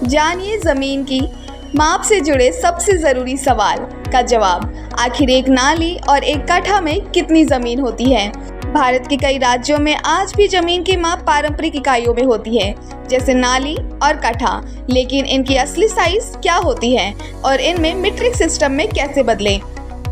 जानिए ज़मीन की माप से जुड़े सबसे ज़रूरी सवाल का जवाब। आखिर एक नाली और एक कट्ठा में कितनी ज़मीन होती है? भारत के कई राज्यों में आज भी ज़मीन की माप पारंपरिक इकाइयों में होती है, जैसे नाली और कट्ठा। लेकिन इनकी असली साइज क्या होती है और इनमें मीट्रिक सिस्टम में कैसे बदले?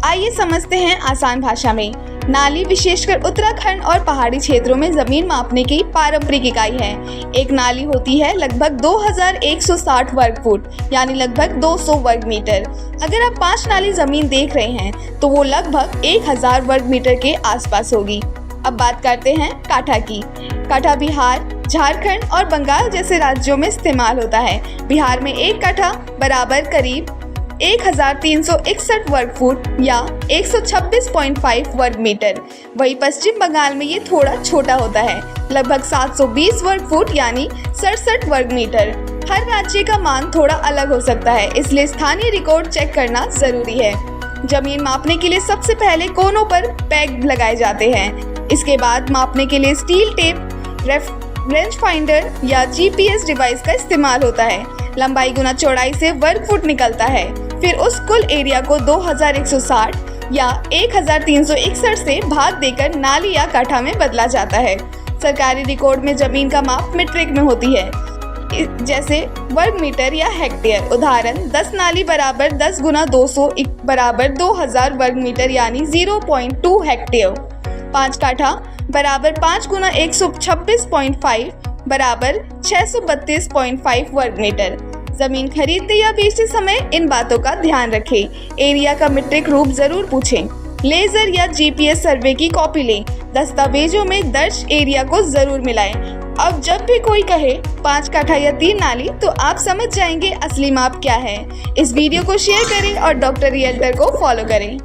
आइए समझते हैं आसान भाषा में। नाली विशेषकर उत्तराखंड और पहाड़ी क्षेत्रों में जमीन मापने की पारंपरिक इकाई है। एक नाली होती है लगभग 2160 वर्ग फुट यानी लगभग 200 वर्ग मीटर। अगर आप 5 नाली जमीन देख रहे हैं तो वो लगभग 1000 वर्ग मीटर के आसपास होगी। अब बात करते हैं काठा की। काठा बिहार, झारखंड और बंगाल जैसे राज्यों में इस्तेमाल होता है। बिहार में एक काठा बराबर करीब 1361 वर्ग फुट या 126.5 वर्ग मीटर। वहीं पश्चिम बंगाल में ये थोड़ा छोटा होता है, लगभग 720 वर्ग फुट यानी 67 वर्ग मीटर। हर राज्य का मान थोड़ा अलग हो सकता है, इसलिए स्थानीय रिकॉर्ड चेक करना जरूरी है। जमीन मापने के लिए सबसे पहले कोनों पर पैग लगाए जाते हैं। इसके बाद मापने के लिए स्टील टेप, रेंज फाइंडर या जीपीएस डिवाइस का इस्तेमाल होता है। लंबाई गुना चौड़ाई से वर्ग फुट निकलता है। फिर उस कुल एरिया को 2160 या 1361 से भाग देकर नाली या कट्ठा में बदला जाता है। सरकारी रिकॉर्ड में जमीन का माप मीट्रिक में होती है, जैसे वर्ग मीटर या हेक्टेयर। उदाहरण 10 नाली बराबर 10 गुना 200 बराबर 2000 वर्ग मीटर यानी 0.2 हेक्टेयर। 5 काठा बराबर 5 गुना 126.5 बराबर 632.5 वर्ग मीटर। जमीन खरीदते या बेचते समय इन बातों का ध्यान रखें। एरिया का मीट्रिक रूप जरूर पूछें। लेजर या जीपीएस सर्वे की कॉपी लें। दस्तावेजों में दर्ज एरिया को जरूर मिलाएं। अब जब भी कोई कहे 5 काठा या 3 नाली तो आप समझ जाएंगे असली माप क्या है। इस वीडियो को शेयर करें और डॉक्टर रियल्टर को फॉलो करें।